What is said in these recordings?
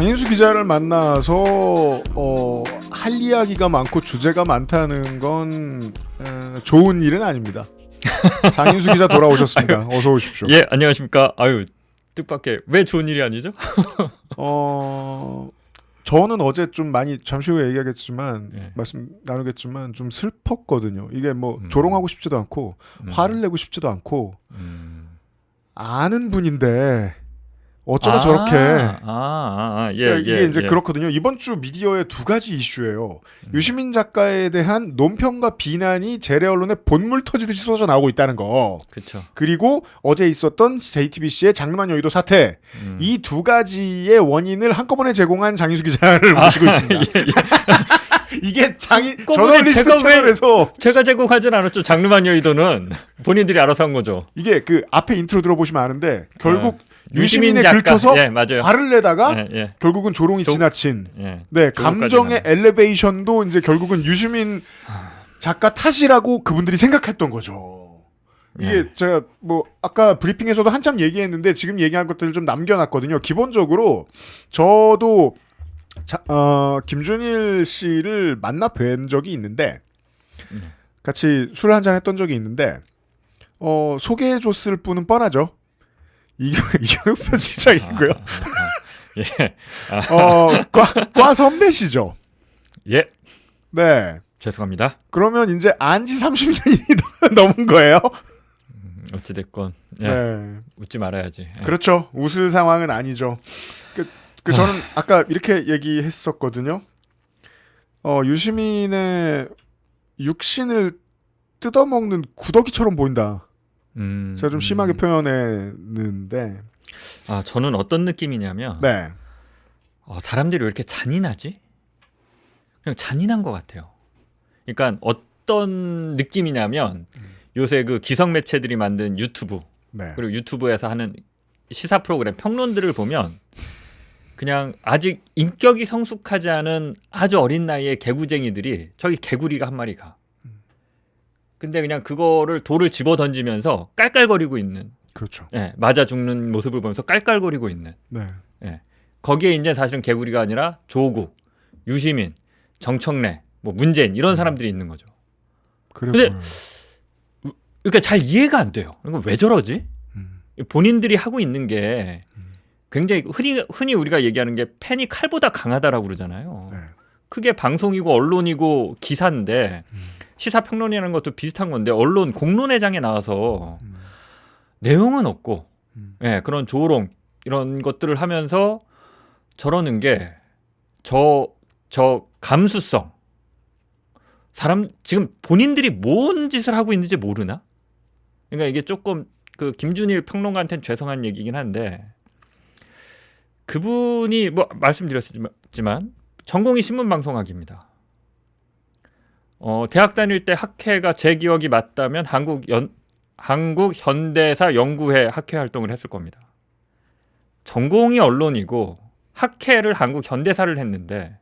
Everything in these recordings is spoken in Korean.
장인수 기자를 만나서 할 이야기가 많고 주제가 많다는 건 좋은 일은 아닙니다. 장인수 기자 돌아오셨습니다. 어서 오십시오. 예, 안녕하십니까. 아유, 뜻밖의 왜 좋은 일이 아니죠? 저는 어제 좀 많이 잠시 후에 얘기하겠지만 예. 말씀 나누겠지만 좀 슬펐거든요. 이게 뭐 조롱하고 싶지도 않고 화를 내고 싶지도 않고 아는 분인데 어쩌다 저렇게 이게 이제 그렇거든요. 이번 주 미디어의 두 가지 이슈예요. 유시민 작가에 대한 논평과 비난이 재래 언론에 본물 터지듯이 쏟아져 나오고 있다는 거. 그렇죠. 그리고 어제 있었던 JTBC의 장르만 여의도 사태. 이 두 가지의 원인을 한꺼번에 제공한 장인수 기자를 모시고 있습니다. 이게 저널리스트 채널에서 제가 제공하진 않았죠. 장르만 여의도는 본인들이 알아서 한 거죠. 이게 그 앞에 인트로 들어보시면 아는데 결국 유시민에 긁혀서 화를 내다가 결국은 조롱이 지나친 네 감정의 엘리베이션도 이제 결국은 유시민 작가 탓이라고 그분들이 생각했던 거죠. 이게 제가 뭐 아까 브리핑에서도 한참 얘기했는데 지금 얘기한 것들을 좀 남겨놨거든요. 기본적으로 저도 김준일 씨를 만나 뵌 적이 있는데 같이 술 한잔 했던 적이 있는데 소개해줬을 분은 뻔하죠. 이경욱 편집장이고요. 예. 과 선배시죠. 예. 네. 죄송합니다. 그러면 이제 안지 30년이 넘은 거예요. 어찌됐건 네. 웃지 말아야지. 그렇죠. 웃을 상황은 아니죠. 저는 아까 이렇게 얘기했었거든요. 유시민의 육신을 뜯어먹는 구더기처럼 보인다. 제가 좀 심하게 표현했는데 저는 어떤 느낌이냐면 사람들이 왜 이렇게 잔인하지? 그냥 잔인한 것 같아요. 그러니까 어떤 느낌이냐면 요새 그 기성 매체들이 만든 유튜브 그리고 유튜브에서 하는 시사 프로그램 평론들을 보면 그냥 아직 인격이 성숙하지 않은 아주 어린 나이의 개구쟁이들이 저기 개구리가 한 마리 가. 근데 그냥 그거를 돌을 집어 던지면서 깔깔거리고 있는. 그렇죠. 맞아 죽는 모습을 보면서 깔깔거리고 있는. 거기에 이제 사실은 개구리가 아니라 조국, 유시민, 정청래, 뭐 문재인 이런 사람들이 있는 거죠. 근데 그러니까 잘 이해가 안 돼요. 이거 왜 저러지? 본인들이 하고 있는 게 굉장히 흔히 우리가 얘기하는 게 펜이 칼보다 강하다라고 그러잖아요. 크게 방송이고 언론이고 기사인데 시사평론이라는 것도 비슷한 건데 언론 공론회장에 나와서 내용은 없고 그런 조롱 이런 것들을 하면서 저러는 게 저 감수성 사람 지금 본인들이 뭔 짓을 하고 있는지 모르나? 그러니까 이게 조금 그 김준일 평론가한테는 죄송한 얘기긴 한데 그분이 뭐 말씀드렸지만 전공이 신문방송학입니다. 대학 다닐 때 학회가 제 기억이 맞다면 한국 현대사 연구회 학회 활동을 했을 겁니다. 전공이 언론이고 학회를 한국 현대사를 했는데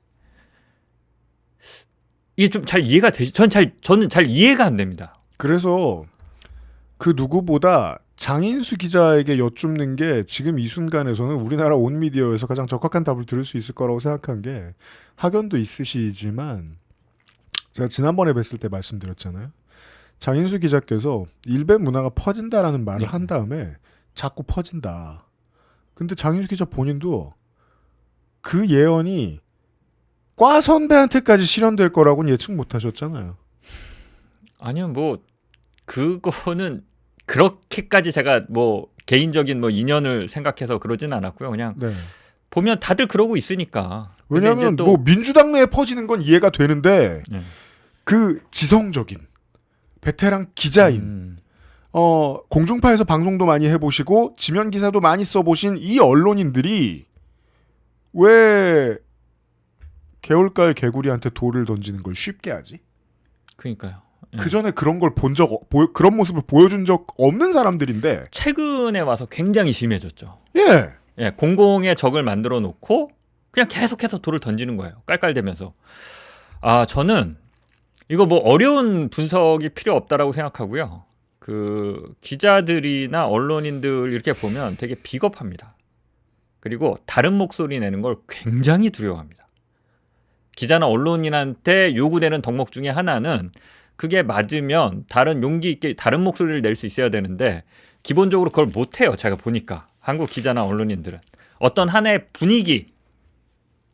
이게 좀 잘 이해가 되지? 저는 잘 이해가 안 됩니다. 그래서 그 누구보다 장인수 기자에게 여쭙는 게 지금 이 순간에서는 우리나라 온 미디어에서 가장 적합한 답을 들을 수 있을 거라고 생각한 게 학연도 있으시지만 제가 지난번에 뵀을 때 말씀드렸잖아요. 장인수 기자께서 일베 문화가 퍼진다라는 말을 한 다음에 자꾸 퍼진다. 근데 장인수 기자 본인도 그 예언이 과 선배한테까지 실현될 거라고는 예측 못 하셨잖아요. 아니요, 뭐 그거는 그렇게까지 제가 뭐 개인적인 뭐 인연을 생각해서 그러진 않았고요. 그냥 보면 다들 그러고 있으니까. 왜냐하면 뭐 민주당 내에 퍼지는 건 이해가 되는데 그 지성적인 베테랑 기자인 공중파에서 방송도 많이 해보시고 지면 기사도 많이 써보신 이 언론인들이 왜 개울가의 개구리한테 돌을 던지는 걸 쉽게 하지? 그러니까요. 그 전에 그런 걸 그런 모습을 보여준 적 없는 사람들인데 최근에 와서 굉장히 심해졌죠. 공공의 적을 만들어 놓고 그냥 계속해서 돌을 던지는 거예요. 깔깔대면서. 저는 이거 뭐 어려운 분석이 필요 없다라고 생각하고요. 그 기자들이나 언론인들 이렇게 보면 되게 비겁합니다. 그리고 다른 목소리 내는 걸 굉장히 두려워합니다. 기자나 언론인한테 요구되는 덕목 중에 하나는 그게 맞으면 다른 용기 있게 다른 목소리를 낼 수 있어야 되는데 기본적으로 그걸 못해요. 제가 보니까 한국 기자나 언론인들은 어떤 하나의 분위기,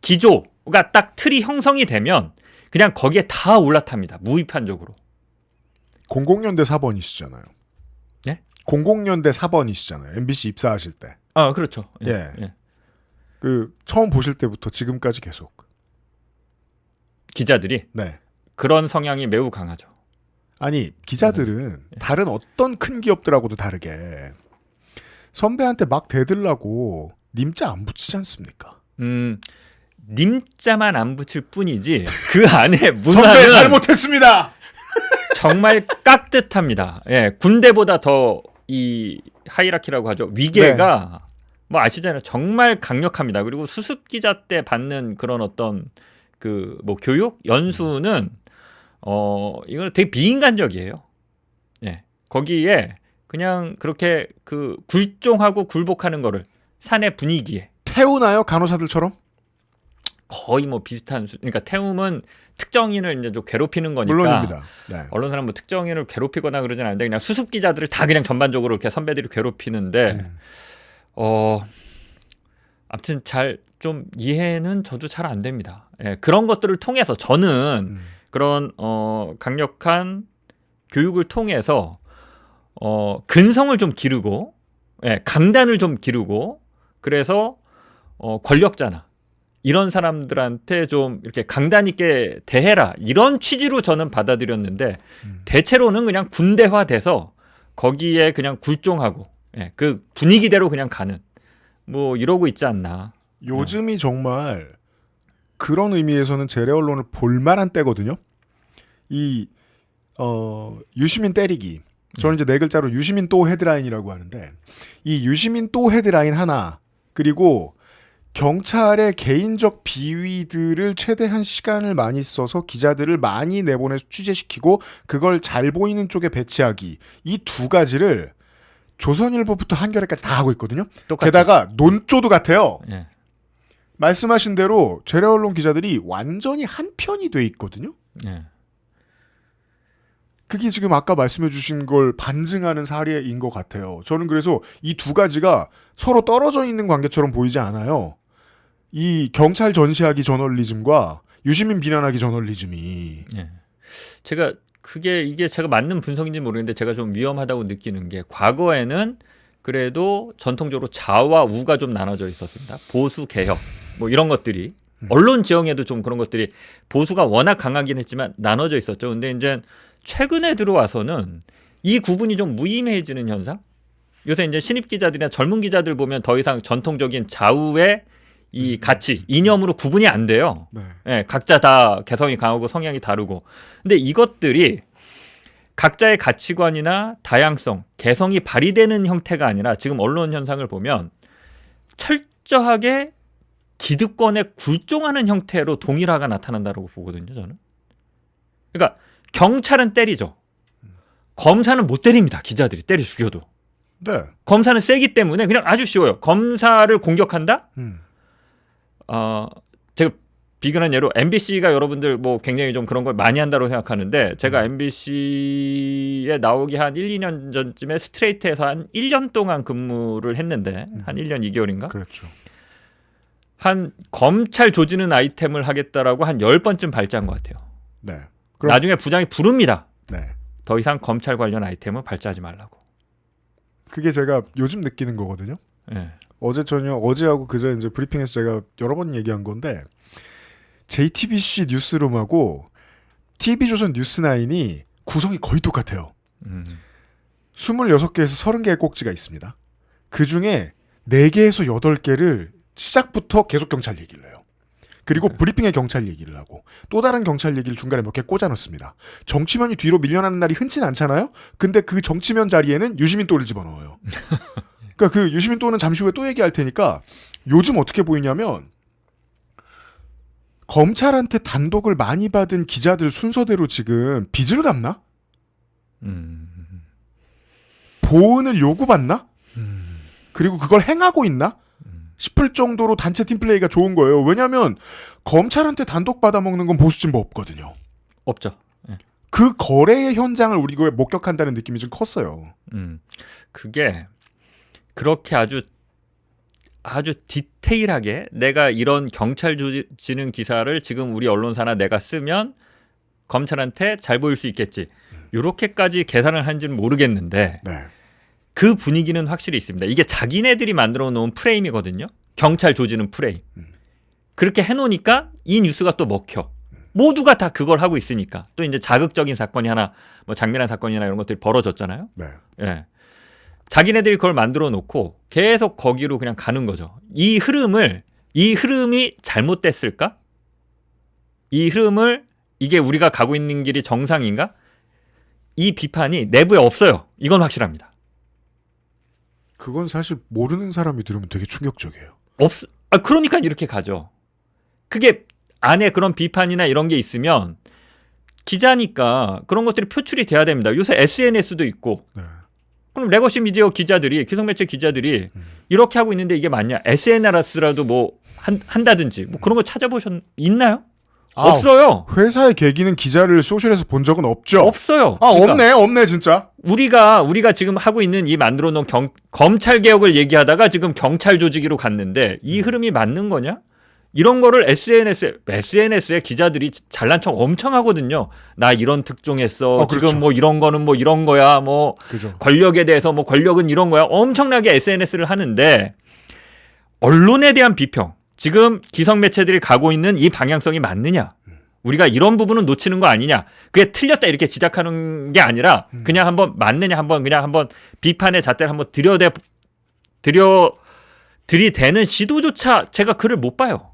기조가 딱 틀이 형성이 되면 그냥 거기에 다 올라탑니다. 무비판적으로. 00년대 4번이시잖아요. 네? 00년대 4번이시잖아요. MBC 입사하실 때. 아, 그렇죠. 예. 그 처음 보실 때부터 지금까지 계속. 기자들이 네. 그런 성향이 매우 강하죠. 아니 기자들은 다른 어떤 큰 기업들하고도 다르게 선배한테 막 대들라고 님자 안 붙이지 않습니까? 님자만 안 붙일 뿐이지 그 안에 선배 문화는 잘못했습니다. 정말 깍듯합니다. 예, 군대보다 더 이 하이라키라고 하죠. 위계가 뭐 아시잖아요. 정말 강력합니다. 그리고 수습 기자 때 받는 그런 어떤 그 뭐 교육 연수는 이건 되게 비인간적이에요. 예, 거기에 그냥 그렇게 그 굴종하고 굴복하는 거를 사내 분위기에 태우나요 간호사들처럼? 거의 뭐 비슷한 그러니까 태움은 특정인을 이제 좀 괴롭히는 거니까 물론입니다. 네. 언론사는 뭐 특정인을 괴롭히거나 그러진 않는데 그냥 수습 기자들을 다 그냥 전반적으로 이렇게 선배들이 괴롭히는데 아무튼 잘 좀 이해는 저도 잘 안 됩니다. 예, 그런 것들을 통해서 저는 그런 강력한 교육을 통해서 근성을 좀 기르고 강단을 좀 기르고 그래서 권력자나 이런 사람들한테 좀 이렇게 강단 있게 대해라 이런 취지로 저는 받아들였는데 대체로는 그냥 군대화돼서 거기에 그냥 굴종하고 그 분위기대로 그냥 가는 뭐 이러고 있지 않나. 요즘이 정말 그런 의미에서는 재래 언론을 볼만한 때거든요. 이 유시민 때리기. 저는 이제 네 글자로 유시민 또 헤드라인이라고 하는데 이 유시민 또 헤드라인 하나 그리고 경찰의 개인적 비위들을 최대한 시간을 많이 써서 기자들을 많이 내보내서 취재시키고 그걸 잘 보이는 쪽에 배치하기 이 두 가지를 조선일보부터 한겨레까지 다 하고 있거든요. 똑같죠. 게다가 논조도 같아요. 예. 말씀하신 대로 재래 언론 기자들이 완전히 한 편이 돼 있거든요. 예. 그게 지금 아까 말씀해 주신 걸 반증하는 사례인 것 같아요. 저는 그래서 이 두 가지가 서로 떨어져 있는 관계처럼 보이지 않아요. 이 경찰 전시하기 저널리즘과 유시민 비난하기 저널리즘이. 예. 제가 이게 제가 맞는 분석인지 모르겠는데 제가 좀 위험하다고 느끼는 게 과거에는 그래도 전통적으로 좌와 우가 좀 나눠져 있었습니다. 보수 개혁 뭐 이런 것들이 언론 지형에도 좀 그런 것들이 보수가 워낙 강하긴 했지만 나눠져 있었죠. 근데 이제 최근에 들어와서는 이 구분이 좀 무의미해지는 현상? 요새 이제 신입 기자들이나 젊은 기자들 보면 더 이상 전통적인 좌우의 이 가치, 이념으로 구분이 안 돼요. 네. 예, 각자 다 개성이 강하고 성향이 다르고. 근데 이것들이 각자의 가치관이나 다양성, 개성이 발휘되는 형태가 아니라 지금 언론 현상을 보면 철저하게 기득권에 굴종하는 형태로 동일화가 나타난다고 보거든요, 저는. 그러니까 경찰은 때리죠. 검사는 못 때립니다. 기자들이 때려 죽여도. 네. 검사는 세기 때문에 그냥 아주 쉬워요. 검사를 공격한다? 제가 비근한 예로 MBC가 여러분들 뭐 굉장히 좀 그런 걸 많이 한다고 생각하는데 제가 MBC에 나오기 한 1, 2년 전쯤에 스트레이트에서 한 1년 동안 근무를 했는데 한 1년 2개월인가? 그렇죠. 한 검찰 조지는 아이템을 하겠다라고 한 10번쯤 발제한 것 같아요. 네. 나중에 부장이 부릅니다. 네. 더 이상 검찰 관련 아이템을 발제하지 말라고. 그게 제가 요즘 느끼는 거거든요. 네. 어제하고 그제 이제 브리핑에서 제가 여러 번 얘기한 건데 JTBC 뉴스룸하고 TV조선 뉴스9이 구성이 거의 똑같아요. 26개에서 30개의 꼭지가 있습니다. 그중에 4개에서 8개를 시작부터 계속 경찰 얘기를 해요. 그리고 브리핑에 경찰 얘기를 하고 또 다른 경찰 얘기를 중간에 몇 개 꽂아 넣습니다. 정치면이 뒤로 밀려나는 날이 흔치는 않잖아요. 근데 그 정치면 자리에는 유시민 또를 집어넣어요. 그러니까 그 유시민 또는 잠시 후에 또 얘기할 테니까 요즘 어떻게 보이냐면 검찰한테 단독을 많이 받은 기자들 순서대로 지금 빚을 갚나? 보은을 요구받나? 그리고 그걸 행하고 있나? 싶을 정도로 단체 팀플레이가 좋은 거예요. 왜냐하면 검찰한테 단독 받아먹는 건 보수진보 없거든요. 없죠. 예. 그 거래의 현장을 우리가 목격한다는 느낌이 좀 컸어요. 그게 그렇게 아주 디테일하게 내가 이런 경찰 지능 기사를 지금 우리 언론사나 내가 쓰면 검찰한테 잘 보일 수 있겠지. 이렇게까지 계산을 한지는 모르겠는데 네. 그 분위기는 확실히 있습니다. 이게 자기네들이 만들어 놓은 프레임이거든요. 경찰 조지는 프레임. 그렇게 해놓으니까 이 뉴스가 또 먹혀. 모두가 다 그걸 하고 있으니까. 또 이제 자극적인 사건이 하나, 뭐 장면한 사건이나 이런 것들이 벌어졌잖아요. 네. 예. 자기네들이 그걸 만들어 놓고 계속 거기로 그냥 가는 거죠. 이 흐름이 잘못됐을까? 이 흐름을 이게 우리가 가고 있는 길이 정상인가? 이 비판이 내부에 없어요. 이건 확실합니다. 그건 사실 모르는 사람이 들으면 되게 충격적이에요. 그러니까 이렇게 가죠. 그게 안에 그런 비판이나 이런 게 있으면 기자니까 그런 것들이 표출이 돼야 됩니다. 요새 SNS도 있고. 네. 그럼 레거시 미디어 기자들이, 기성매체 기자들이 이렇게 하고 있는데 이게 맞냐? SNS라도 뭐 한다든지 뭐 그런 거 있나요? 없어요. 회사의 계기는 기자를 소셜에서 본 적은 없죠. 없어요. 그러니까 없네 진짜. 우리가 지금 하고 있는 이 만들어 놓은 검찰 개혁을 얘기하다가 지금 경찰 조직으로 갔는데 이 흐름이 맞는 거냐? 이런 거를 SNS에 기자들이 잘난 척 엄청 하거든요. 나 이런 특종했어. 그렇죠. 지금 뭐 이런 거는 뭐 이런 거야. 뭐 그죠. 권력에 대해서 뭐 권력은 이런 거야. 엄청나게 SNS를 하는데 언론에 대한 비평. 지금 기성 매체들이 가고 있는 이 방향성이 맞느냐? 우리가 이런 부분은 놓치는 거 아니냐? 그게 틀렸다 이렇게 지적하는 게 아니라 그냥 한번 맞느냐 그냥 한번 비판의 잣대를 한번 들이대는 시도조차 제가 글을 못 봐요.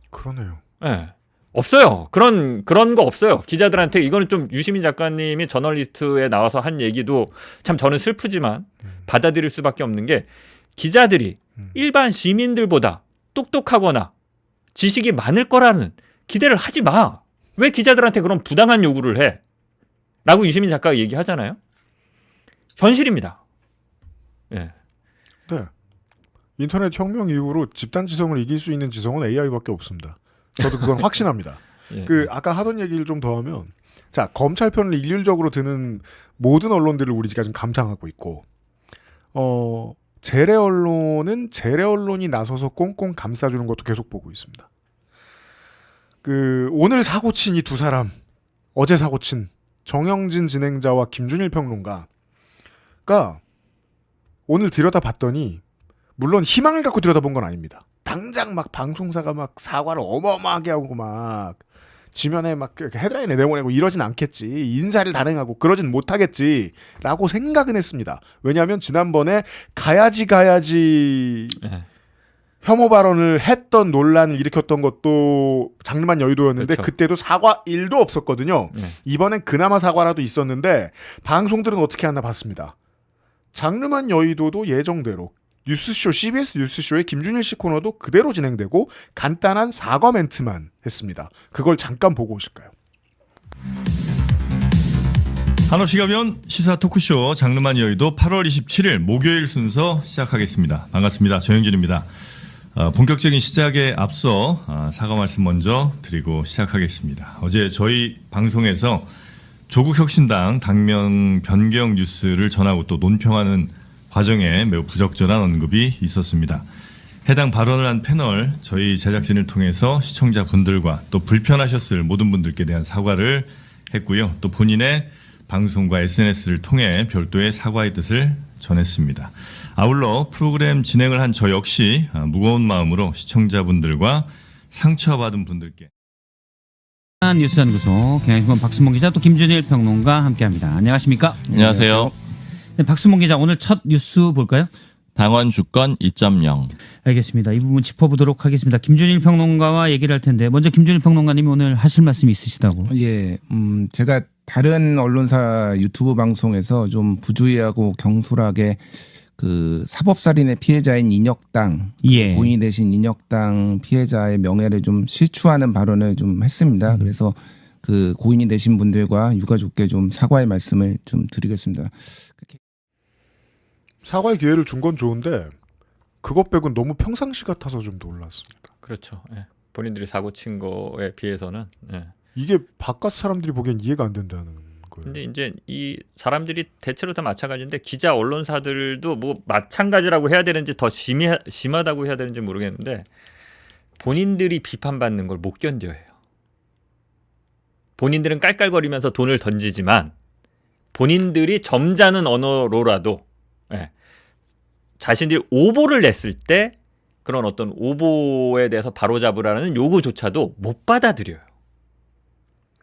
그러네요. 네. 없어요. 그런 거 없어요. 기자들한테 이거는 좀 유시민 작가님이 저널리스트에 나와서 한 얘기도 참 저는 슬프지만 받아들일 수밖에 없는 게 기자들이 일반 시민들보다 똑똑하거나 지식이 많을 거라는 기대를 하지 마. 왜 기자들한테 그런 부당한 요구를 해? 라고 유시민 작가가 얘기하잖아요. 현실입니다. 예. 네. 인터넷 혁명 이후로 집단 지성을 이길 수 있는 지성은 AI밖에 없습니다. 저도 그건 확신합니다. 예. 아까 하던 얘기를 좀 더 하면, 자, 검찰 편을 일률적으로 드는 모든 언론들을 우리가 지금 감상하고 있고, 재래 언론은 재래 언론이 나서서 꽁꽁 감싸주는 것도 계속 보고 있습니다. 오늘 사고 친 이 두 사람, 어제 사고 친 정영진 진행자와 김준일 평론가가 오늘 들여다봤더니, 물론 희망을 갖고 들여다본 건 아닙니다. 당장 막 방송사가 막 사과를 어마어마하게 하고 막 지면에 막 헤드라인에 내보내고 이러진 않겠지. 인사를 단행하고 그러진 못하겠지라고 생각은 했습니다. 왜냐하면 지난번에 가야지 네. 혐오 발언을 했던 논란을 일으켰던 것도 장르만 여의도였는데 그렇죠. 그때도 사과 1도 없었거든요. 네. 이번엔 그나마 사과라도 있었는데 방송들은 어떻게 하나 봤습니다. 장르만 여의도도 예정대로 뉴스쇼, CBS 뉴스쇼의 김준일 씨 코너도 그대로 진행되고 간단한 사과 멘트만 했습니다. 그걸 잠깐 보고 오실까요? 한없이 가면 시사 토크쇼 장르만 여의도 8월 27일 목요일 순서 시작하겠습니다. 반갑습니다. 조영진입니다. 본격적인 시작에 앞서 사과 말씀 먼저 드리고 시작하겠습니다. 어제 저희 방송에서 조국혁신당 당명 변경 뉴스를 전하고 또 논평하는 과정에 매우 부적절한 언급이 있었습니다. 해당 발언을 한 패널 저희 제작진을 통해서 시청자분들과 또 불편하셨을 모든 분들께 대한 사과를 했고요. 또 본인의 방송과 SNS를 통해 별도의 사과의 뜻을 전했습니다. 아울러 프로그램 진행을 한 저 역시 무거운 마음으로 시청자분들과 상처받은 분들께 뉴스연구소 경향신문 박수몽 기자 또 김준일 평론가 함께합니다. 안녕하십니까? 안녕하세요. 네, 박수몽 기자 오늘 첫 뉴스 볼까요? 당원 주권 2.0. 알겠습니다. 이 부분 짚어보도록 하겠습니다. 김준일 평론가와 얘기를 할 텐데 먼저 김준일 평론가님이 오늘 하실 말씀이 있으시다고. 예, 제가 다른 언론사 유튜브 방송에서 좀 부주의하고 경솔하게 그 사법살인의 피해자인 인혁당 고인이 되신 인혁당 피해자의 명예를 좀 실추하는 발언을 좀 했습니다. 그래서 그 고인이 되신 분들과 유가족께 좀 사과의 말씀을 좀 드리겠습니다. 사과의 기회를 준 건 좋은데 그것 빼곤 너무 평상시 같아서 좀 놀랐습니다. 그렇죠. 예. 본인들이 사고 친 거에 비해서는. 예. 이게 바깥 사람들이 보기엔 이해가 안 된다는 거예요. 근데 이제 이 사람들이 대체로 다 마찬가지인데 기자 언론사들도 뭐 마찬가지라고 해야 되는지 더 심하다고 해야 되는지 모르겠는데 본인들이 비판받는 걸 못 견뎌해요. 본인들은 깔깔거리면서 돈을 던지지만 본인들이 점잖은 언어로라도 예, 자신들이 오보를 냈을 때 그런 어떤 오보에 대해서 바로잡으라는 요구조차도 못 받아들여요.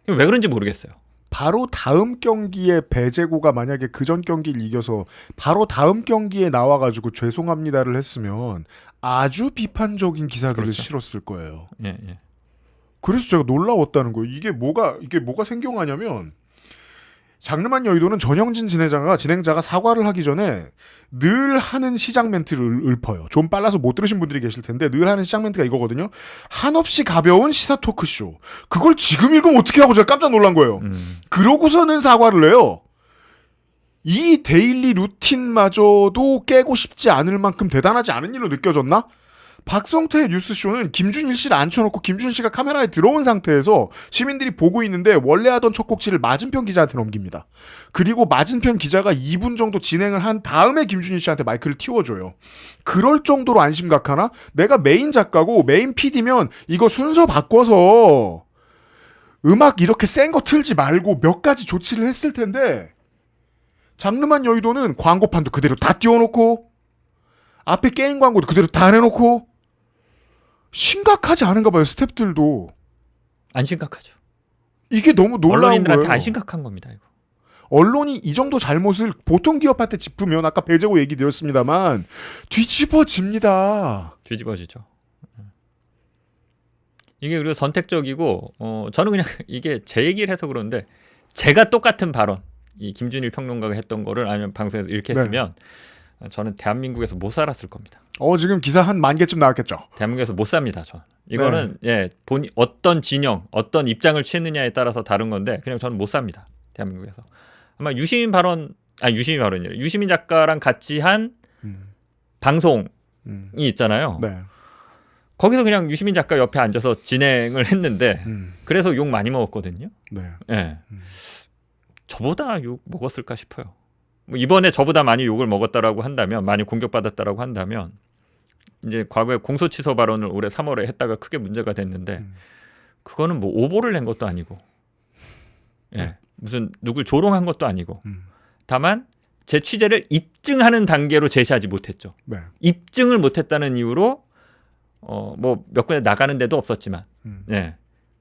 왜 그런지 모르겠어요. 바로 다음 경기에 배제고가 만약에 그전 경기를 이겨서 바로 다음 경기에 나와가지고 죄송합니다를 했으면 아주 비판적인 기사들을 그렇죠. 실었을 거예요. 예, 예. 그래서 제가 놀라웠다는 거예요. 이게 뭐가 생경하냐면 장르만 여의도는 전형진 진행자가 사과를 하기 전에 늘 하는 시작 멘트를 읊어요. 좀 빨라서 못 들으신 분들이 계실 텐데 늘 하는 시작 멘트가 이거거든요. 한없이 가벼운 시사 토크쇼. 그걸 지금 읽으면 어떻게 하고 제가 깜짝 놀란 거예요. 그러고서는 사과를 해요. 이 데일리 루틴마저도 깨고 싶지 않을 만큼 대단하지 않은 일로 느껴졌나? 박성태의 뉴스쇼는 김준일 씨를 앉혀놓고 김준일 씨가 카메라에 들어온 상태에서 시민들이 보고 있는데 원래 하던 첫 곡지를 맞은편 기자한테 넘깁니다. 그리고 맞은편 기자가 2분 정도 진행을 한 다음에 김준일 씨한테 마이크를 틔워줘요. 그럴 정도로 안 심각하나? 내가 메인 작가고 메인 PD면 이거 순서 바꿔서 음악 이렇게 센 거 틀지 말고 몇 가지 조치를 했을 텐데 장르만 여의도는 광고판도 그대로 다 띄워놓고 앞에 게임 광고도 그대로 다 내놓고 심각하지 않은가 봐요. 스태프들도. 안 심각하죠. 이게 너무 놀라운 언론인들한테 거예요. 안 심각한 겁니다. 이거. 언론이 이 정도 잘못을 보통 기업한테 짚으면 아까 배제고 얘기 드렸습니다만 뒤집어집니다. 뒤집어지죠. 이게 그리고 선택적이고 저는 그냥 이게 제 얘기를 해서 그런데 제가 똑같은 발언 이 김준일 평론가가 했던 거를 아니면 방송에서 이렇게 했으면 저는 대한민국에서 못 살았을 겁니다. 지금 기사 한 10,000개쯤 나왔겠죠. 대한민국에서 못 삽니다. 저는. 이거는 어떤 진영, 어떤 입장을 취했느냐에 따라서 다른 건데 그냥 저는 못 삽니다. 대한민국에서. 아마 유시민 발언이래. 유시민 작가랑 같이 한 방송이 있잖아요. 네. 거기서 그냥 유시민 작가 옆에 앉아서 진행을 했는데 그래서 욕 많이 먹었거든요. 네. 예. 저보다 욕 먹었을까 싶어요. 뭐 이번에 저보다 많이 욕을 먹었다라고 한다면, 많이 공격받았다라고 한다면, 이제 과거에 공소 취소 발언을 올해 3월에 했다가 크게 문제가 됐는데, 그거는 뭐 오보를 낸 것도 아니고, 예, 무슨 누굴 조롱한 것도 아니고, 다만 제 취재를 입증하는 단계로 제시하지 못했죠. 네. 입증을 못했다는 이유로 뭐 몇 군데 나가는 데도 없었지만, 예,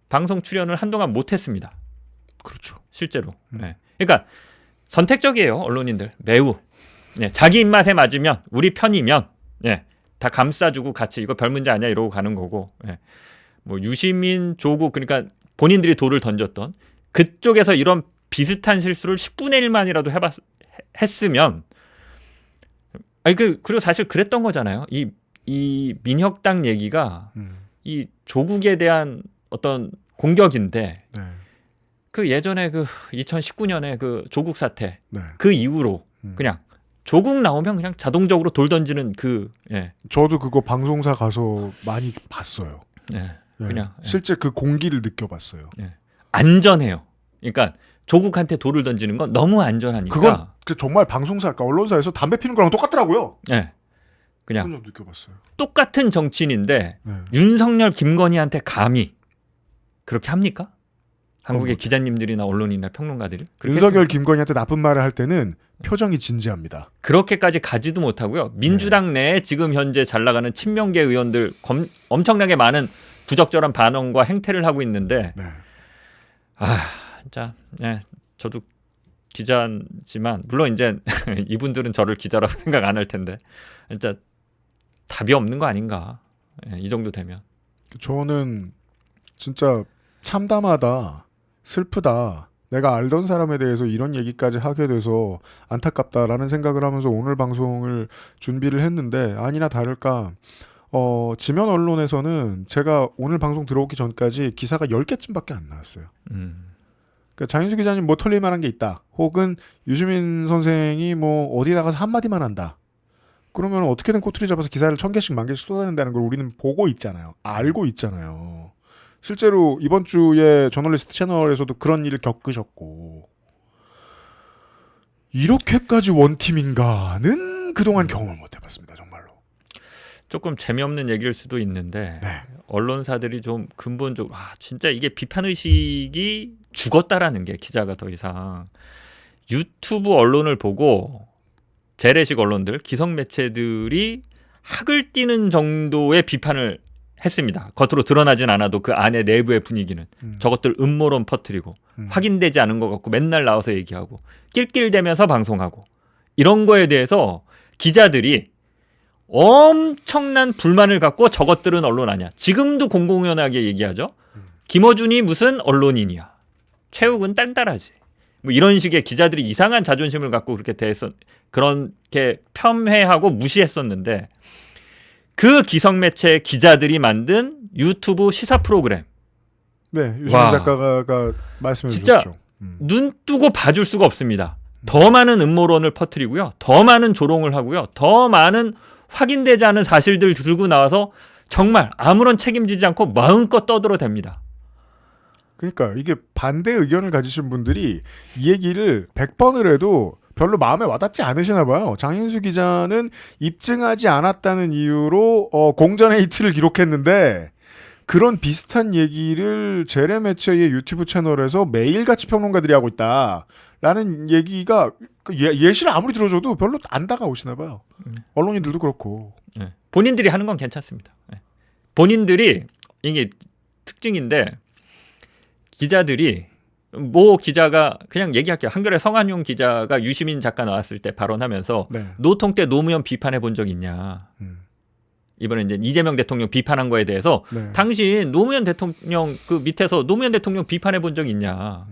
방송 출연을 한동안 못했습니다. 그렇죠. 실제로. 예. 그러니까. 선택적이에요. 언론인들 매우 자기 입맛에 맞으면 우리 편이면 다 감싸주고 같이 이거 별 문제 아니야 이러고 가는 거고 뭐 유시민 조국 그러니까 본인들이 돌을 던졌던 그쪽에서 이런 비슷한 실수를 10분의 1만이라도 했으면 그리고 사실 그랬던 거잖아요. 이 민혁당 얘기가 이 조국에 대한 어떤 공격인데 그 예전에 그 2019년에 그 조국 사태 그 이후로 그냥 조국 나오면 그냥 자동적으로 돌 던지는 저도 그거 방송사 가서 많이 봤어요. 그냥 실제 그 공기를 느껴봤어요. 안전해요. 그러니까 조국한테 돌을 던지는 건 너무 안전하니까. 그건 정말 방송사, 그러니까 언론사에서 담배 피는 거랑 똑같더라고요. 그냥 좀 느껴봤어요. 똑같은 정치인인데 윤석열, 김건희한테 감히 그렇게 합니까? 한국의 기자님들이나 언론이나 평론가들이 윤석열, 김건희한테 나쁜 말을 할 때는 표정이 진지합니다. 그렇게까지 가지도 못하고요. 민주당 내에 지금 현재 잘 나가는 친명계 의원들 엄청나게 많은 부적절한 반응과 행태를 하고 있는데 진짜 저도 기자지만 물론 이제 이분들은 저를 기자라고 생각 안 할 텐데 진짜 답이 없는 거 아닌가. 이 정도 되면. 저는 진짜 참담하다. 슬프다. 내가 알던 사람에 대해서 이런 얘기까지 하게 돼서 안타깝다라는 생각을 하면서 오늘 방송을 준비를 했는데 아니나 다를까 지면 언론에서는 제가 오늘 방송 들어오기 전까지 기사가 10개쯤밖에 안 나왔어요. 그러니까 장인수 기자님 뭐 털릴 만한 게 있다. 혹은 유시민 선생이 뭐 어디 나가서 한마디만 한다. 그러면 어떻게든 꼬투리 잡아서 기사를 1000개씩 10,000개씩 쏟아낸다는 걸 우리는 보고 있잖아요. 알고 있잖아요. 실제로 이번 주에 저널리스트 채널에서도 그런 일을 겪으셨고 이렇게까지 원팀인가는 그동안 경험을 못 해봤습니다. 정말로. 조금 재미없는 얘기일 수도 있는데 네. 언론사들이 좀 근본적으로 진짜 이게 비판의식이 죽었다라는 게 기자가 더 이상 유튜브 언론을 보고 재래식 언론들, 기성 매체들이 학을 띠는 정도의 비판을 했습니다. 겉으로 드러나진 않아도 그 안에 내부의 분위기는 저것들 음모론 퍼뜨리고 확인되지 않은 것 같고 맨날 나와서 얘기하고 낄낄대면서 방송하고 이런 거에 대해서 기자들이 엄청난 불만을 갖고 저것들은 언론 아니야. 지금도 공공연하게 얘기하죠. 김어준이 무슨 언론인이야. 최욱은 딴따라지. 뭐 이런 식의 기자들이 이상한 자존심을 갖고 그렇게 그렇게 폄훼하고 무시했었는데 그 기성매체 기자들이 만든 유튜브 시사 프로그램. 네, 유시민 와. 작가가 말씀해 진짜 주셨죠. 눈 뜨고 봐줄 수가 없습니다. 더 많은 음모론을 퍼뜨리고요. 더 많은 조롱을 하고요. 더 많은 확인되지 않은 사실들 들고 나와서 정말 아무런 책임지지 않고 마음껏 떠들어댑니다. 그러니까 이게 반대 의견을 가지신 분들이 이 얘기를 100번을 해도 별로 마음에 와닿지 않으시나 봐요. 장인수 기자는 입증하지 않았다는 이유로 공전 헤이트를 기록했는데 그런 비슷한 얘기를 재래 매체의 유튜브 채널에서 매일같이 평론가들이 하고 있다라는 얘기가 예시를 아무리 들어줘도 별로 안 다가오시나 봐요. 언론인들도 그렇고. 네. 본인들이 하는 건 괜찮습니다. 네. 본인들이 이게 특징인데 기자들이 모 기자가 그냥 얘기할게요. 한겨레 성한용 기자가 유시민 작가 나왔을 때 발언하면서 네. 노통 때 노무현 비판해 본 적 있냐. 이번에 이제 이재명 대통령 비판한 거에 대해서 네. 당신 노무현 대통령 그 밑에서 노무현 대통령 비판해 본 적 있냐.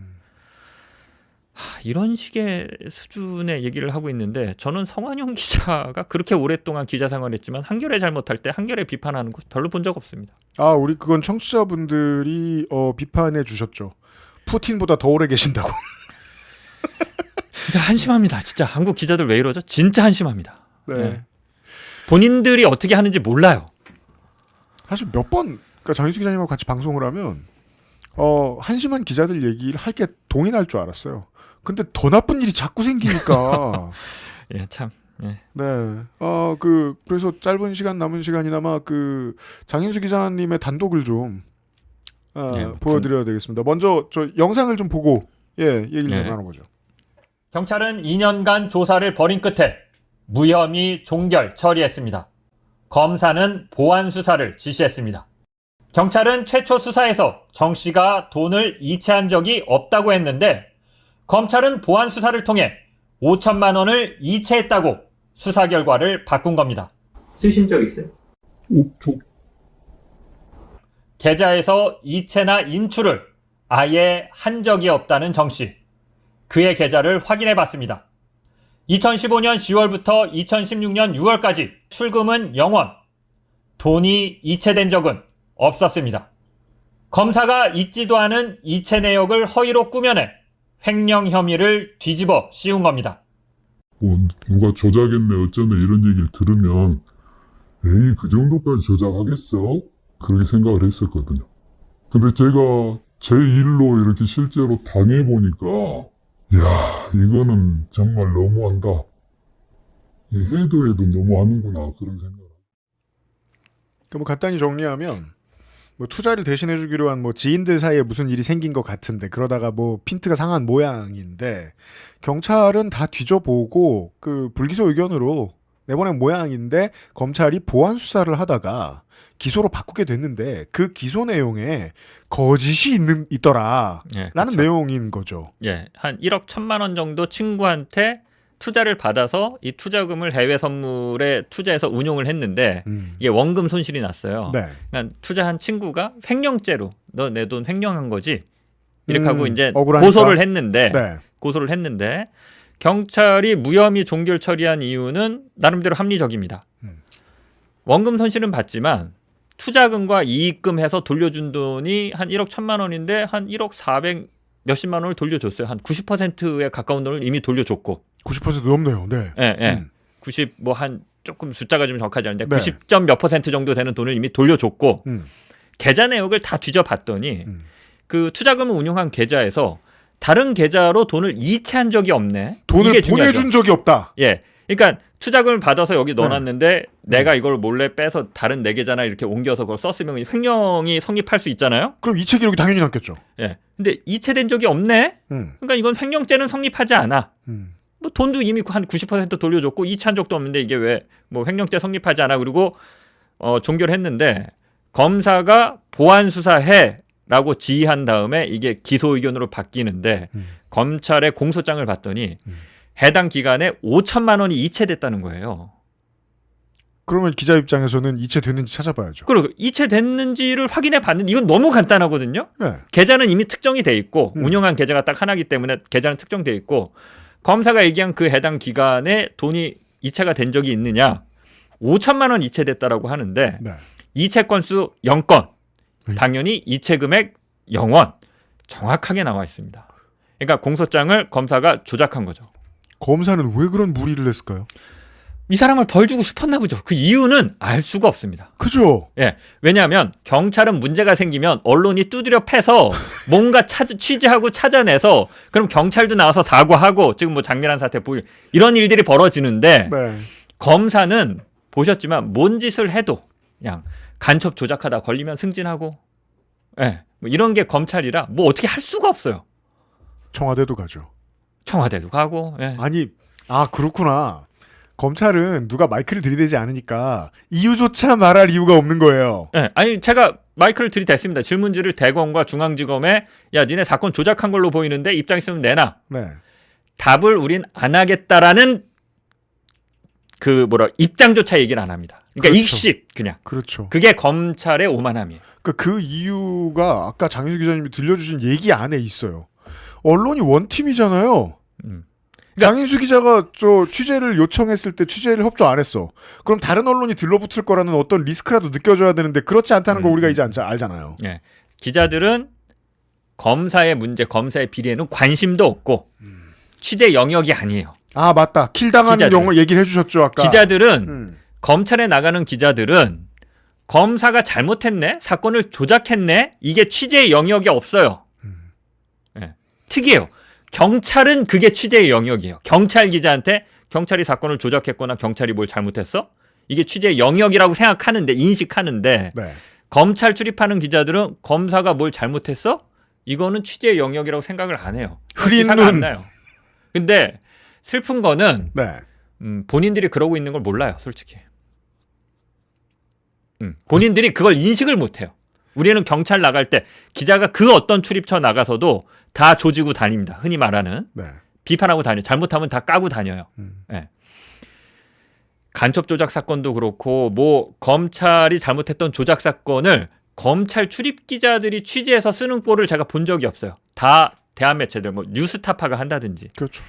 이런 식의 수준의 얘기를 하고 있는데 저는 성한용 기자가 그렇게 오랫동안 기자 생활했지만 한겨레 잘못할 때 한겨레 비판하는 거 별로 본 적 없습니다. 우리 그건 청취자분들이 비판해 주셨죠. 푸틴보다 더 오래 계신다고. 진짜 한심합니다. 진짜 한국 기자들 왜 이러죠? 진짜 한심합니다. 네. 네. 본인들이 어떻게 하는지 몰라요. 사실 몇 번, 그러니까 장인수 기자님하고 같이 방송을 하면 한심한 기자들 얘기를 할 게 동의할 줄 알았어요. 근데 더 나쁜 일이 자꾸 생기니까. 예, 참. 예. 네. 그래서 짧은 시간 남은 시간이나마 장인수 기자님의 단독을 좀 보여드려야 되겠습니다. 먼저 저 영상을 좀 보고 얘기를 좀 나눠보죠. 경찰은 2년간 조사를 벌인 끝에 무혐의 종결 처리했습니다. 검사는 보완 수사를 지시했습니다. 경찰은 최초 수사에서 정 씨가 돈을 이체한 적이 없다고 했는데 검찰은 보완 수사를 통해 5천만 원을 이체했다고 수사 결과를 바꾼 겁니다. 쓰신 적 있어요? 없죠. 계좌에서 이체나 인출을 아예 한 적이 없다는 정 씨. 그의 계좌를 확인해 봤습니다. 2015년 10월부터 2016년 6월까지 출금은 0원, 돈이 이체된 적은 없었습니다. 검사가 있지도 않은 이체 내역을 허위로 꾸며내 횡령 혐의를 뒤집어 씌운 겁니다. 누가 조작했네 어쩌네 이런 얘기를 들으면 에이 그 정도까지 조작하겠어? 그렇게 생각을 했었거든요. 근데 제가 제 일로 이렇게 실제로 당해보니까 야 이거는 정말 너무한다. 해도 너무하는구나 그런 생각. 뭐 간단히 정리하면 뭐 투자를 대신해 주기로 한 뭐 지인들 사이에 무슨 일이 생긴 것 같은데 그러다가 뭐 핀트가 상한 모양인데 경찰은 다 뒤져보고 불기소 의견으로 내보낸 모양인데 검찰이 보완 수사를 하다가 기소로 바꾸게 됐는데 그 기소 내용에 거짓이 있더라라는 그렇죠. 내용인 거죠. 예, 한 1억 1천만 원 정도 친구한테 투자를 받아서 이 투자금을 해외 선물에 투자해서 운용을 했는데 이게 원금 손실이 났어요. 네. 그러니까 투자한 친구가 횡령죄로 너 내 돈 횡령한 거지 이렇게 하고 이제 억울하니까. 고소를 했는데 네. 경찰이 무혐의 종결 처리한 이유는 나름대로 합리적입니다. 원금 손실은 봤지만 투자금과 이익금 해서 돌려준 돈이 한 1억 1천만 원인데 한 1억 400 몇십만 원을 돌려줬어요. 한 90%에 가까운 돈을 이미 돌려줬고. 90% 넘네요. 네. 예. 90 뭐 한 조금 숫자가 좀 정확하지 않은데 네. 90점 몇 % 정도 되는 돈을 이미 돌려줬고 계좌 내역을 다 뒤져봤더니 그 투자금을 운용한 계좌에서 다른 계좌로 돈을 이체한 적이 없네. 돈을 이게 중요하죠. 보내준 적이 없다. 예. 그러니까 투자금을 받아서 여기 넣어놨는데 내가 이걸 몰래 빼서 다른 내 계좌나 이렇게 옮겨서 그걸 썼으면 횡령이 성립할 수 있잖아요. 그럼 이체 기록이 당연히 남겠죠. 예. 근데 이체된 적이 없네. 그러니까 이건 횡령죄는 성립하지 않아. 뭐 돈도 이미 한 90% 돌려줬고 이체한 적도 없는데 이게 왜 뭐 횡령죄 성립하지 않아. 그리고 종결을 했는데 검사가 보안 수사해라고 지휘한 다음에 이게 기소 의견으로 바뀌는데 검찰의 공소장을 봤더니 해당 기간에 5천만 원이 이체됐다는 거예요. 그러면 기자 입장에서는 이체됐는지 찾아봐야죠. 그리고 이체됐는지를 확인해 봤는데 이건 너무 간단하거든요. 네. 계좌는 이미 특정이 돼 있고 운영한 계좌가 딱 하나이기 때문에 계좌는 특정돼 있고 검사가 얘기한 그 해당 기간에 돈이 이체가 된 적이 있느냐 5천만 원 이체됐다라고 하는데 네. 이체 건수 0건 당연히 이체 금액 0원 정확하게 나와 있습니다. 그러니까 공소장을 검사가 조작한 거죠. 검사는 왜 그런 무리를 했을까요? 이 사람을 벌 주고 싶었나 보죠. 그 이유는 알 수가 없습니다. 그죠? 예. 왜냐하면 경찰은 문제가 생기면 언론이 두드려 패서 뭔가 취재하고 찾아내서 그럼 경찰도 나와서 사과하고 지금 뭐 장미란 사태 보일 이런 일들이 벌어지는데 네. 검사는 보셨지만 뭔 짓을 해도 그냥 간첩 조작하다 걸리면 승진하고 예. 뭐 이런 게 검찰이라 뭐 어떻게 할 수가 없어요. 청와대도 가죠. 청와대도 가고 예. 아니, 그렇구나. 검찰은 누가 마이크를 들이대지 않으니까 이유조차 말할 이유가 없는 거예요. 네, 아니 제가 마이크를 들이댔습니다. 질문지를 대검과 중앙지검에 야 니네 사건 조작한 걸로 보이는데 입장 있으면 내놔. 네. 답을 우린 안 하겠다라는 그 입장조차 얘기를 안 합니다. 그러니까 그렇죠. 일식 그냥. 그렇죠. 그게 검찰의 오만함이에요. 그 이유가 아까 장윤수 기자님이 들려주신 얘기 안에 있어요. 언론이 원팀이잖아요. 장인수 기자가 저 취재를 요청했을 때 취재를 협조 안 했어. 그럼 다른 언론이 들러붙을 거라는 어떤 리스크라도 느껴져야 되는데 그렇지 않다는 거 우리가 이제 알잖아요. 예. 기자들은 검사의 문제, 검사의 비리에는 관심도 없고 취재 영역이 아니에요. 아 맞다. 킬당한 영어 얘기를 해주셨죠 아까. 기자들은 검찰에 나가는 기자들은 검사가 잘못했네, 사건을 조작했네, 이게 취재의 영역이 없어요. 예. 특이해요. 경찰은 그게 취재의 영역이에요. 경찰 기자한테 경찰이 사건을 조작했거나 경찰이 뭘 잘못했어? 이게 취재의 영역이라고 생각하는데 인식하는데 네. 검찰 출입하는 기자들은 검사가 뭘 잘못했어? 이거는 취재의 영역이라고 생각을 안 해요. 흐린 기사가 안 눈. 나요. 근데 슬픈 거는 네. 본인들이 그러고 있는 걸 몰라요. 솔직히. 본인들이 그걸 인식을 못해요. 우리는 경찰 나갈 때 기자가 그 어떤 출입처 나가서도 다 조지고 다닙니다. 흔히 말하는. 네. 비판하고 다녀요. 잘못하면 다 까고 다녀요. 네. 간첩 조작 사건도 그렇고 뭐 검찰이 잘못했던 조작 사건을 검찰 출입 기자들이 취재해서 쓰는 꼴을 제가 본 적이 없어요. 다 대한 매체들 뭐 뉴스타파가 한다든지. 그렇죠.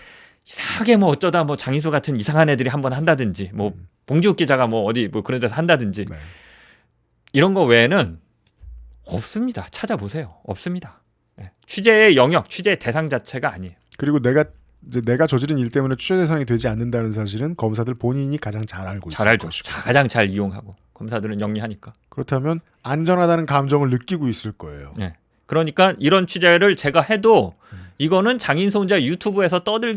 이상하게 뭐 어쩌다 뭐 장인수 같은 이상한 애들이 한번 한다든지 뭐 봉지욱 기자가 뭐 어디 뭐 그런 데서 한다든지 네. 이런 거 외에는 없습니다. 찾아보세요. 없습니다. 네. 취재의 영역, 취재의 대상 자체가 아니에요. 그리고 내가 저지른 일 때문에 취재 대상이 되지 않는다는 사실은 검사들 본인이 가장 잘 알고 있을 잘 알죠. 것이고. 가장 잘 이용하고 검사들은 영리하니까. 그렇다면 안전하다는 감정을 느끼고 있을 거예요. 네. 그러니까 이런 취재를 제가 해도 이거는 장인수 혼자 유튜브에서 떠들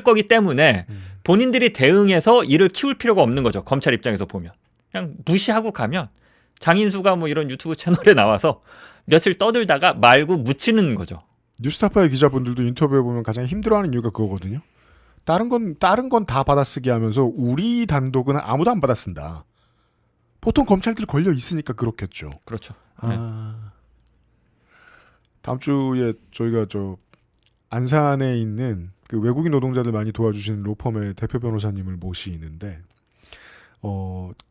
거기 때문에 본인들이 대응해서 일을 키울 필요가 없는 거죠. 검찰 입장에서 보면. 그냥 무시하고 가면 장인수가 뭐 이런 유튜브 채널에 나와서 며칠 떠들다가 말고 묻히는 거죠. 뉴스타파의 기자분들도 인터뷰해 보면 가장 힘들어하는 이유가 그거거든요. 다른 건 다 받아쓰기 하면서 우리 단독은 아무도 안 받아쓴다. 보통 검찰들 걸려 있으니까 그렇겠죠. 그렇죠. 다음 주에 저희가 안산에 있는 그 외국인 노동자들 많이 도와주시는 로펌의 대표 변호사님을 모시는데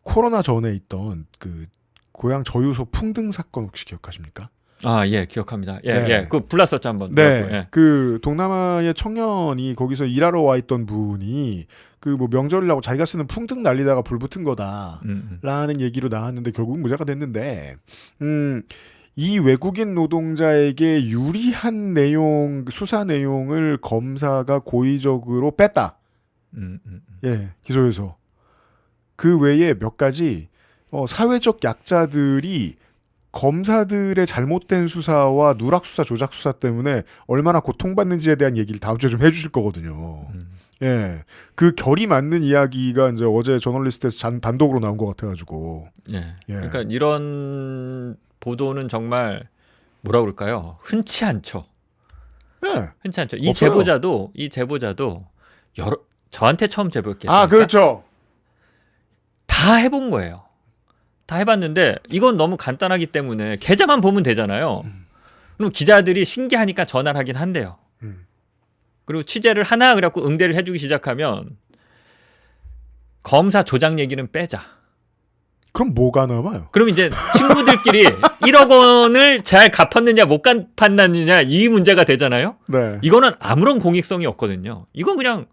코로나 전에 있던 그 고향 저유소 풍등 사건 혹시 기억하십니까? 아, 예, 기억합니다. 예, 네. 예. 그 불났었죠, 한번. 네. 예. 그 동남아의 청년이 거기서 일하러 와 있던 분이 그 뭐 명절이라고 자기가 쓰는 풍등 날리다가 불 붙은 거다라는 얘기로 나왔는데 결국 무죄가 됐는데 이 외국인 노동자에게 유리한 내용, 수사 내용을 검사가 고의적으로 뺐다. 예, 기소해서. 그 외에 몇 가지 사회적 약자들이 검사들의 잘못된 수사와 누락 수사, 조작 수사 때문에 얼마나 고통받는지에 대한 얘기를 다음 주에 좀 해주실 거거든요. 예, 그 결이 맞는 이야기가 이제 어제 저널리스트에서 단독으로 나온 것 같아가지고. 예. 예. 그러니까 이런 보도는 정말 뭐라 그럴까요? 흔치 않죠. 예. 흔치 않죠. 이 없어요. 제보자도 저한테 처음 제보했겠어요. 아, 그렇죠. 다 해본 거예요. 다 해봤는데 이건 너무 간단하기 때문에 계좌만 보면 되잖아요. 그럼 기자들이 신기하니까 전화를 하긴 한대요. 그리고 취재를 하나 그래갖고 응대를 해주기 시작하면 검사 조작 얘기는 빼자. 그럼 뭐가 남아요? 그럼 이제 친구들끼리 1억 원을 잘 갚았느냐 못 갚았느냐 이 문제가 되잖아요. 네. 이거는 아무런 공익성이 없거든요. 이건 그냥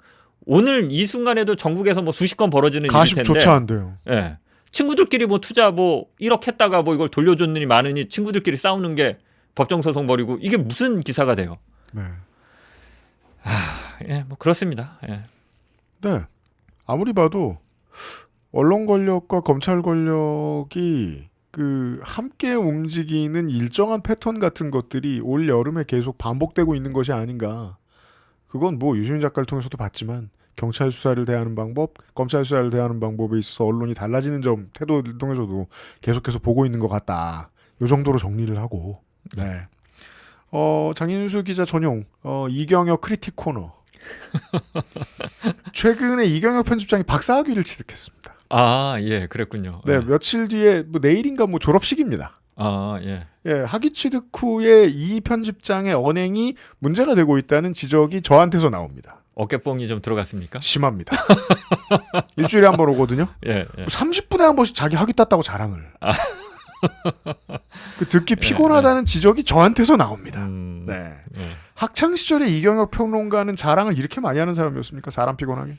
오늘 이 순간에도 전국에서 뭐 수십 건 벌어지는 일일 텐데. 가십조차 안 돼요. 예. 친구들끼리 뭐 투자 뭐 1억 했다가 뭐 이걸 돌려줬느니 마느니 친구들끼리 싸우는 게 법정 소송 벌이고 이게 무슨 기사가 돼요? 네. 예, 뭐 그렇습니다. 예. 네. 아무리 봐도 언론 권력과 검찰 권력이 그 함께 움직이는 일정한 패턴 같은 것들이 올 여름에 계속 반복되고 있는 것이 아닌가. 그건 뭐 유시민 작가를 통해서도 봤지만 경찰 수사를 대하는 방법, 검찰 수사를 대하는 방법에 있어서 언론이 달라지는 점, 태도를 통해서도 계속해서 보고 있는 것 같다. 요 정도로 정리를 하고. 네. 장인수 기자 전용 이경혁 크리틱 코너. 최근에 이경혁 편집장이 박사학위를 취득했습니다. 아, 예, 그랬군요. 네, 예. 며칠 뒤에 뭐 내일인가 뭐 졸업식입니다. 아, 예. 예, 학위 취득 후에 이 편집장의 언행이 문제가 되고 있다는 지적이 저한테서 나옵니다. 어깨뽕이 좀 들어갔습니까? 심합니다. 일주일에 한 번 오거든요. 예, 예. 30분에 한 번씩 자기 학위 땄다고 자랑을. 그 듣기 피곤하다는 지적이 저한테서 나옵니다. 네. 예. 학창 시절에 이경혁 평론가는 자랑을 이렇게 많이 하는 사람이었습니까? 사람 피곤하게?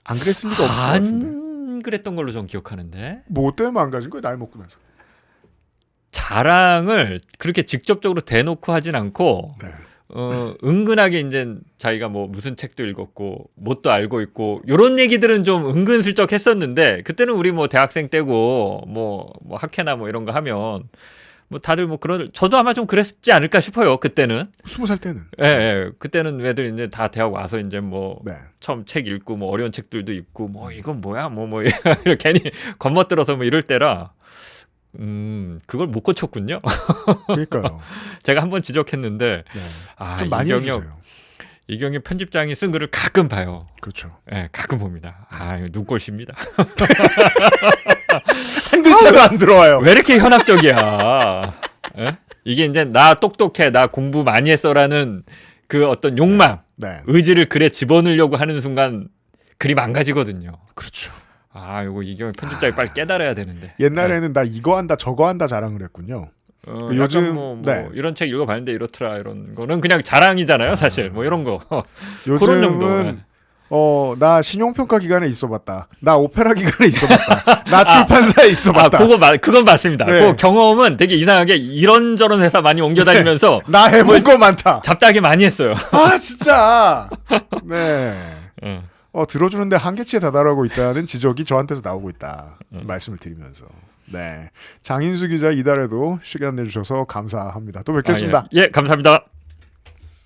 안 그랬을 리가 없을 것 같은데. 안 그랬던 걸로 전 기억하는데. 뭐 때문에 망가진 거예요? 나이 먹고 나서. 자랑을 그렇게 직접적으로 대놓고 하진 않고 네. 은근하게 이제 자기가 뭐 무슨 책도 읽었고 뭣도 알고 있고 요런 얘기들은 좀 은근슬쩍 했었는데 그때는 우리 뭐 대학생 때고 뭐 학회나 뭐 이런 거 하면 뭐 다들 뭐 그런 저도 아마 좀 그랬지 않을까 싶어요. 그때는 20살 때는. 예, 예. 그때는 애들 이제 다 대학 와서 이제 뭐 네. 처음 책 읽고 뭐 어려운 책들도 읽고 뭐 이건 뭐야 뭐 괜히 겁먹들어서 뭐 이럴 때라 그걸 못 고쳤군요. 그러니까요. 제가 한번 지적했는데 네. 아, 좀 많이 해주세요. 이경혁 편집장이 쓴 글을 가끔 봐요. 그렇죠. 예, 가끔 봅니다. 아, 이거 눈꼴십니다. 한 글자도 안 들어와요. 왜 이렇게 현학적이야? 예? 이게 이제 나 똑똑해, 나 공부 많이 했어라는 그 어떤 욕망, 네. 의지를 글에 집어넣으려고 하는 순간 글이 망가지거든요. 그렇죠. 아, 이거 이경혁 편집장이 빨리 깨달아야 되는데. 옛날에는 나 이거 한다 저거 한다 자랑을 했군요. 요즘 요즘, 뭐 네. 이런 책 읽어봤는데 이렇더라 이런 거는 그냥 자랑이잖아요, 사실. 뭐 이런 거. 그런 정도. 요즘은 나 신용평가 기관에 있어봤다. 나 오페라 기관에 있어봤다. 나 출판사에 있어봤다. 그건 맞습니다. 네. 그 경험은 되게 이상하게 이런저런 회사 많이 옮겨다니면서 나 해본 거 많다. 잡다하게 많이 했어요. 아 진짜. 네. 응. 들어주는데 한계치에 다다르고 있다는 지적이 저한테서 나오고 있다. 말씀을 드리면서. 네. 장인수 기자 이달에도 시간 내주셔서 감사합니다. 또 뵙겠습니다. 예, 감사합니다.